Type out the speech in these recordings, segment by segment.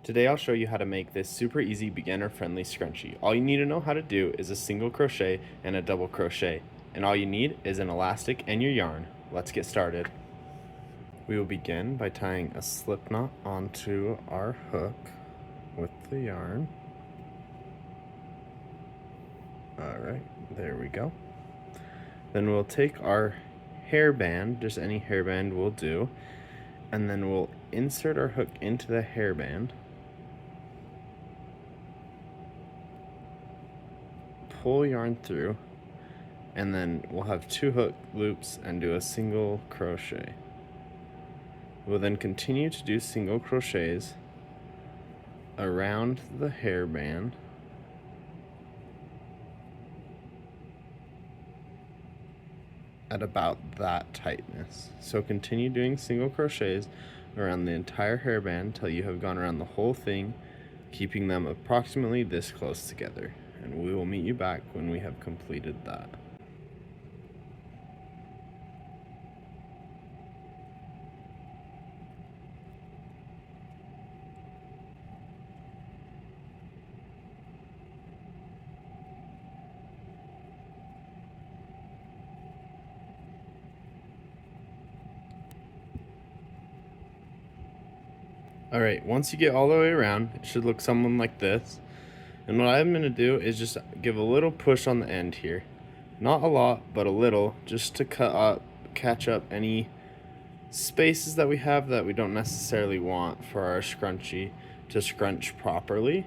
Today I'll show you how to make this super easy beginner-friendly scrunchie. All you need to know how to do is a single crochet and a double crochet. And all you need is an elastic and your yarn. Let's get started. We will begin by tying a slip knot onto our hook with the yarn. Alright, there we go. Then we'll take our hairband, just any hairband will do, and then we'll insert our hook into the hairband. Pull yarn through, and then we'll have 2 hook loops and do a single crochet. We'll then continue to do single crochets around the hairband at about that tightness. So continue doing single crochets around the entire hairband until you have gone around the whole thing, keeping them approximately this close together. And we will meet you back when we have completed that. Alright, once you get all the way around, it should look something like this. And what I'm going to do is just give a little push on the end here. Not a lot, but a little, just to catch up any spaces that we have that we don't necessarily want for our scrunchie to scrunch properly.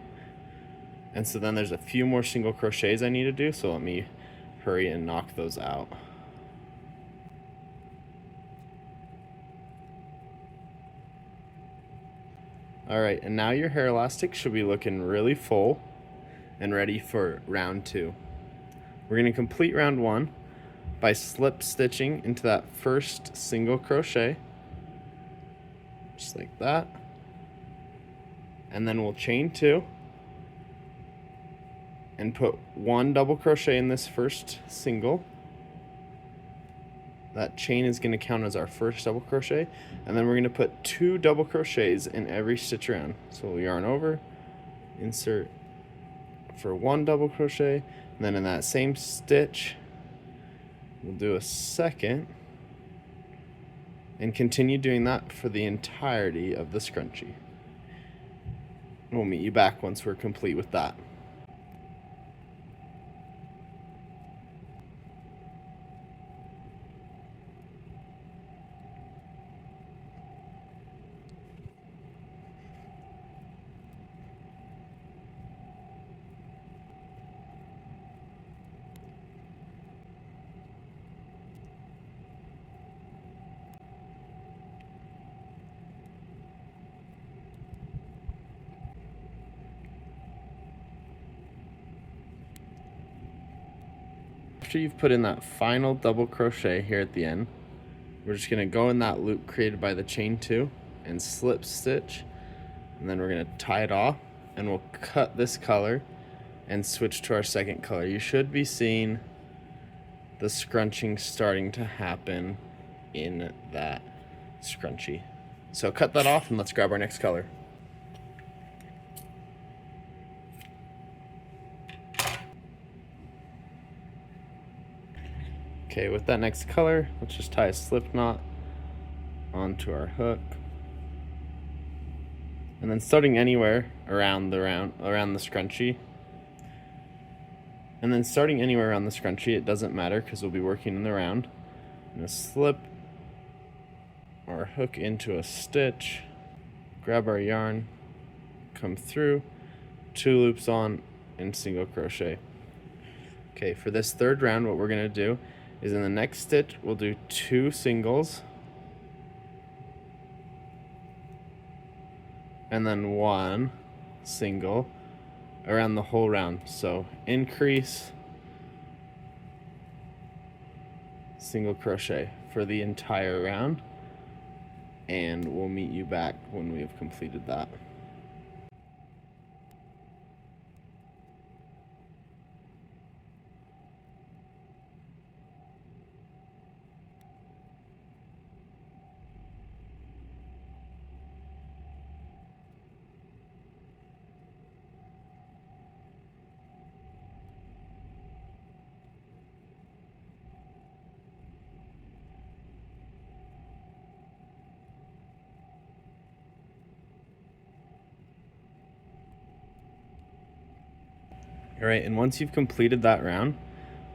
And so then there's a few more single crochets I need to do, so let me hurry and knock those out. Alright, and now your hair elastic should be looking really full and ready for round 2. We're going to complete round 1 by slip stitching into that first single crochet, just like that, and then we'll chain 2 and put 1 double crochet in this first single. That chain is going to count as our first double crochet, and then we're going to put 2 double crochets in every stitch around. So we'll yarn over, insert for 1 double crochet, and then in that same stitch we'll do a second, and continue doing that for the entirety of the scrunchie. We'll meet you back once we're complete with that. After you've put in that final double crochet here at the end, we're just going to go in that loop created by the chain 2 and slip stitch, and then we're going to tie it off, and we'll cut this color and switch to our second color. You should be seeing the scrunching starting to happen in that scrunchie. So cut that off and let's grab our next color. Okay, with that next color, let's just tie a slip knot onto our hook. And then starting anywhere around the scrunchie. And then starting anywhere around the scrunchie, it doesn't matter because we'll be working in the round. I'm going to slip our hook into a stitch, grab our yarn, come through, 2 loops on, and single crochet. Okay, for this third round, what we're going to do is in the next stitch, we'll do 2 singles, and then 1 single around the whole round. So increase, single crochet for the entire round, and we'll meet you back when we have completed that. All right, and once you've completed that round,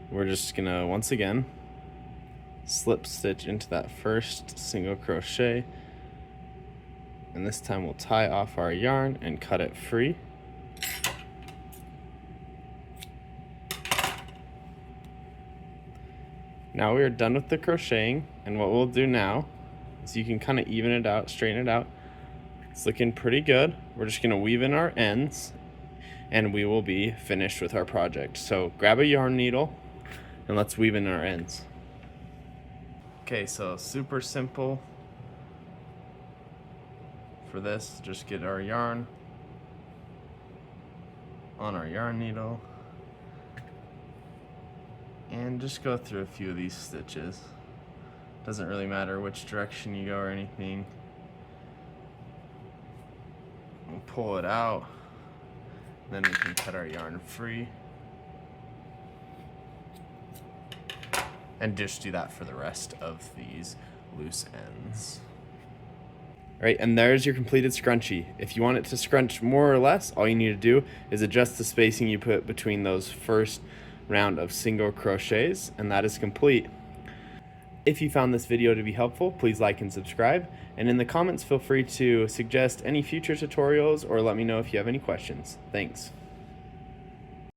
we're just gonna, once again, slip stitch into that first single crochet, and this time we'll tie off our yarn and cut it free. Now we are done with the crocheting, and what we'll do now is you can kind of even it out, straighten it out. It's looking pretty good. We're just gonna weave in our ends and we will be finished with our project. So grab a yarn needle and let's weave in our ends. Okay, so super simple for this. Just get our yarn on our yarn needle and just go through a few of these stitches. Doesn't really matter which direction you go or anything. We'll pull it out, then we can cut our yarn free. And just do that for the rest of these loose ends. All right, and there's your completed scrunchie. If you want it to scrunch more or less, all you need to do is adjust the spacing you put between those first round of single crochets, and that is complete. If you found this video to be helpful, please like and subscribe, and in the comments feel free to suggest any future tutorials or let me know if you have any questions. Thanks.